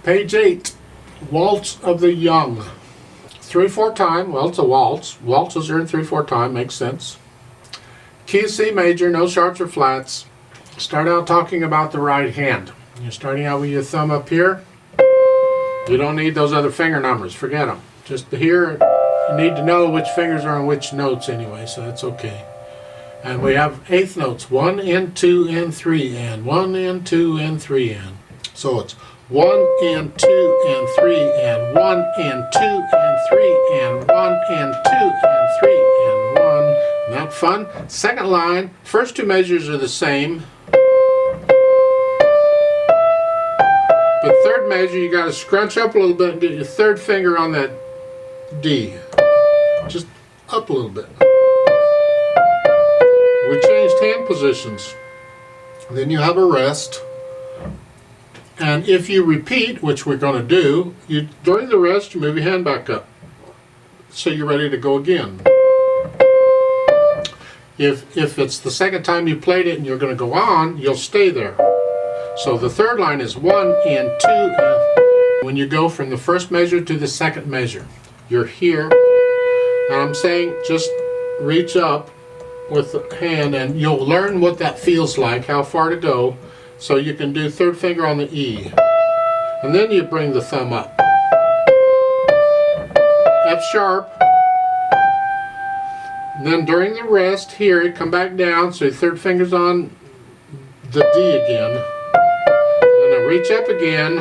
Page 8, Waltz of the Young. 3/4 time, well, it's a waltz. Waltzes are in 3/4 time, makes sense. Key is C major, no sharps or flats. Start out talking about the right hand. You're starting out with your thumb up here. You don't need those other finger numbers, forget them. Just here, you need to know which fingers are on which notes anyway, so that's okay. And we have eighth notes, 1 and 2 and 3 and 1 and 2 and 3 and. So it's 1 and 2 and 3 and 1 and 2 and 3 and 1 and 2 and 3 and 1. Isn't that fun? Second line, first two measures are the same. But third measure, you got to scrunch up a little bit and get your third finger on that D. Just up a little bit. We changed hand positions. Then you have a rest. And if you repeat, which we're going to do, during the rest, you move your hand back up. So you're ready to go again. If it's the second time you played it and you're going to go on, you'll stay there. So the third line is 1 and 2 and when you go from the first measure to the second measure. You're here. And I'm saying just reach up with the hand and you'll learn what that feels like, how far to go. So you can do third finger on the E. And then you bring the thumb up. F sharp. And then during the rest here, you come back down, so your third finger's on the D again. Then I reach up again.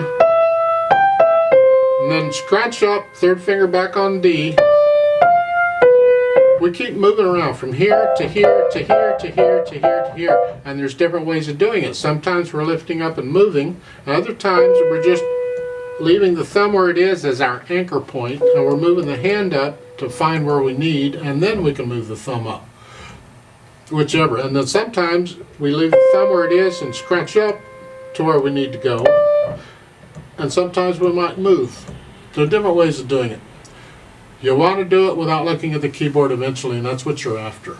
And then scratch up, third finger back on D. We keep moving around from here to here to here to here to here to here, and there's different ways of doing it. Sometimes we're lifting up and moving, and other times we're just leaving the thumb where it is as our anchor point, and we're moving the hand up to find where we need, and then we can move the thumb up. Whichever. And then sometimes we leave the thumb where it is and scratch up to where we need to go, and sometimes we might move. There are different ways of doing it. You want to do it without looking at the keyboard eventually, and that's what you're after.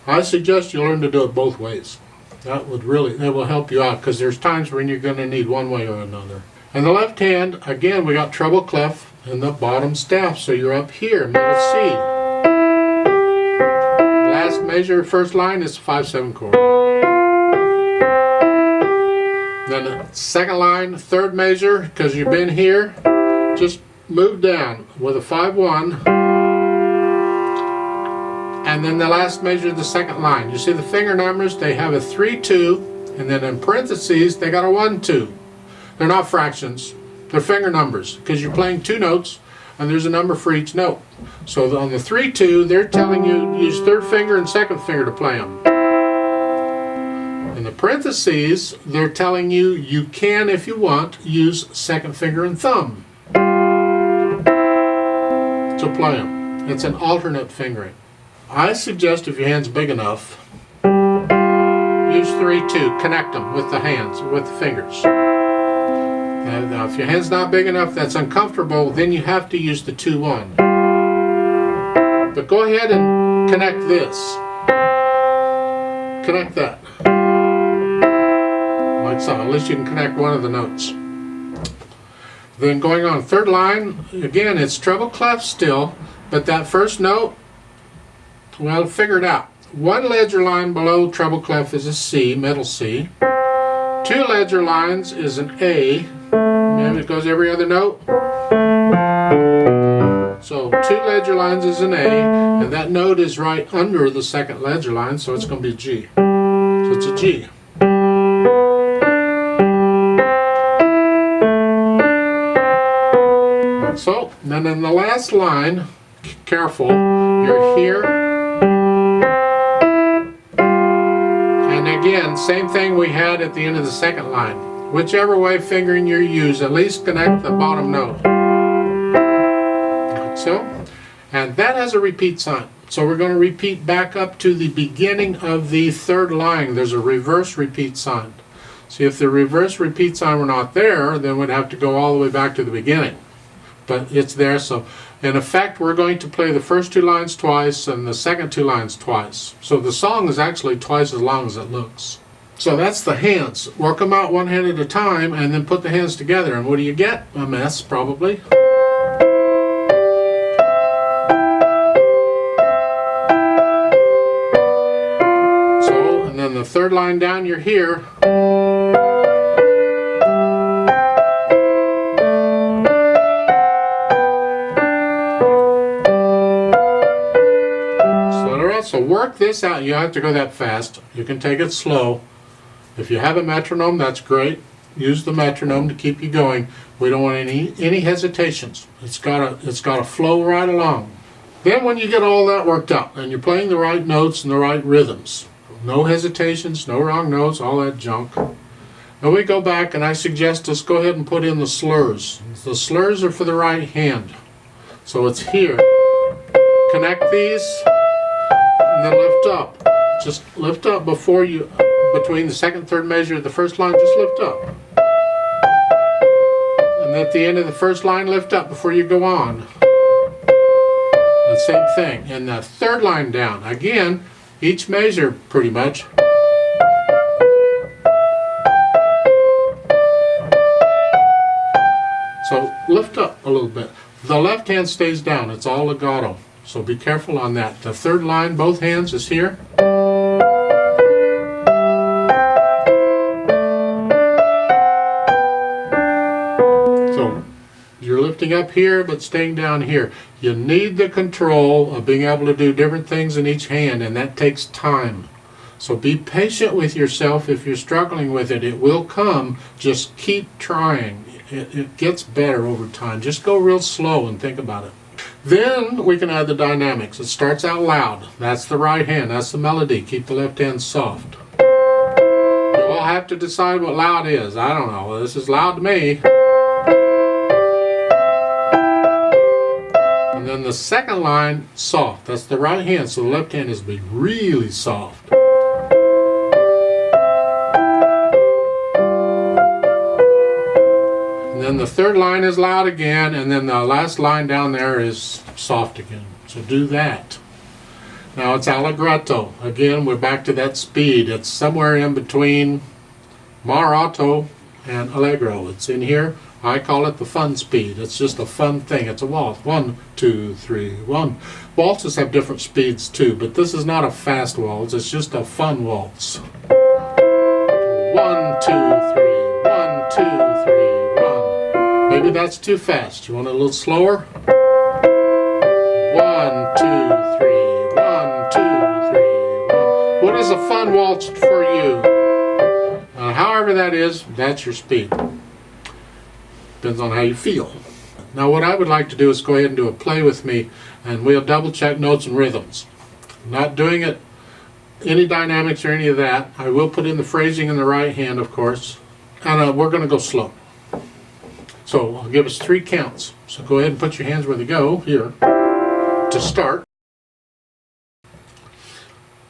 I suggest you learn to do it both ways. That will help you out, because there's times when you're going to need one way or another. And the left hand, again, we got treble clef in the bottom staff, so you're up here, middle C. Last measure, first line is 5/7 chord. Then the second line, third measure, because you've been here, just move down with a 5/1, and then the last measure of the second line. You see the finger numbers, they have a 3/2, and then in parentheses they got a 1/2. They're not fractions, they're finger numbers, because you're playing two notes and there's a number for each note. So on the 3/2, they're telling you use third finger and second finger to play them. In the parentheses, they're telling you you can, if you want, use second finger and thumb to play them. It's an alternate fingering. I suggest, if your hand's big enough, use 3/2. Connect them with the hands, with the fingers. Now, if your hand's not big enough, that's uncomfortable, then you have to use the 2/1. But go ahead and connect this. Connect that. Like so. At least you can connect one of the notes. Then going on third line, again, it's treble clef still, but that first note, well, figure it out. One ledger line below treble clef is a C, middle C. Two ledger lines is an A, and it goes every other note. So two ledger lines is an A, and that note is right under the second ledger line, so it's going to be G. So it's a G. So, and then in the last line, careful, you're here. And again, same thing we had at the end of the second line. Whichever way fingering you use, at least connect the bottom note. Like so. And that has a repeat sign. So we're going to repeat back up to the beginning of the third line. There's a reverse repeat sign. See, if the reverse repeat sign were not there, then we'd have to go all the way back to the beginning. But it's there, so in effect we're going to play the first two lines twice and the second two lines twice. So the song is actually twice as long as it looks. So that's the hands. Work them out one hand at a time and then put the hands together. And what do you get? A mess, probably. So, and then the third line down, you're here. So work this out. You don't have to go that fast. You can take it slow. If you have a metronome, that's great. Use the metronome to keep you going. We don't want any hesitations. It's gotta flow right along. Then when you get all that worked out and you're playing the right notes and the right rhythms, no hesitations, no wrong notes, all that junk. Now we go back and I suggest us go ahead and put in the slurs. The slurs are for the right hand. So it's here. Connect these. And then lift up. Just lift up before you, between the second, third measure of the first line, just lift up. And at the end of the first line, lift up before you go on. The same thing. And the third line down, again, each measure pretty much. So lift up a little bit. The left hand stays down, it's all legato. So be careful on that. The third line, both hands, is here. So you're lifting up here but staying down here. You need the control of being able to do different things in each hand, and that takes time. So be patient with yourself if you're struggling with it. It will come. Just keep trying. It gets better over time. Just go real slow and think about it. Then we can add the dynamics. It starts out loud. That's the right hand. That's the melody. Keep the left hand soft. You all have to decide what loud is. I don't know. Well, this is loud to me. And then the second line, soft. That's the right hand. So the left hand is to be really soft. And then the third line is loud again, and then the last line down there is soft again. So do that. Now it's allegretto. Again, we're back to that speed. It's somewhere in between marotto and allegro. It's in here. I call it the fun speed. It's just a fun thing. It's a waltz. 1, 2, 3, 1. Waltzes have different speeds too, but this is not a fast waltz. It's just a fun waltz. 1, 2, 3. 1, 2, 3. Maybe that's too fast. You want it a little slower? 1, 2, 3. 1, 2, 3. 1. What is a fun waltz for you? However that is, that's your speed. Depends on how you feel. Now what I would like to do is go ahead and do a play with me, and we'll double check notes and rhythms. I'm not doing it any dynamics or any of that. I will put in the phrasing in the right hand, of course, and we're going to go slow. So I'll give us 3 counts. So go ahead and put your hands where they go here to start.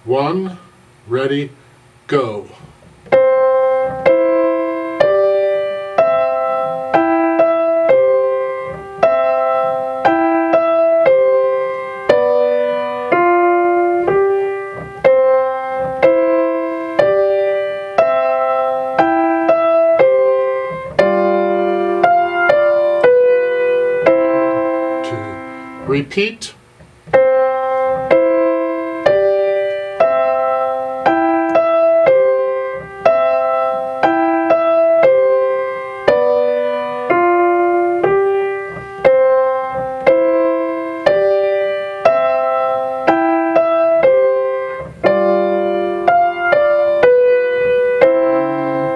1, ready, go. 2, repeat.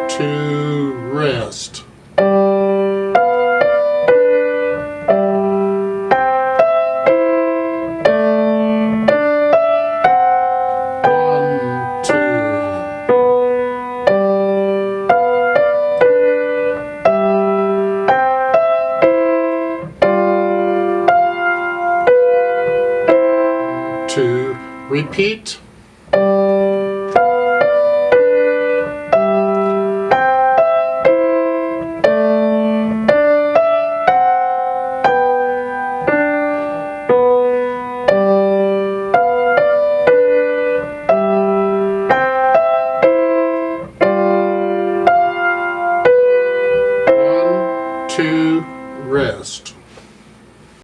2, rest. 2, repeat. 1, to rest.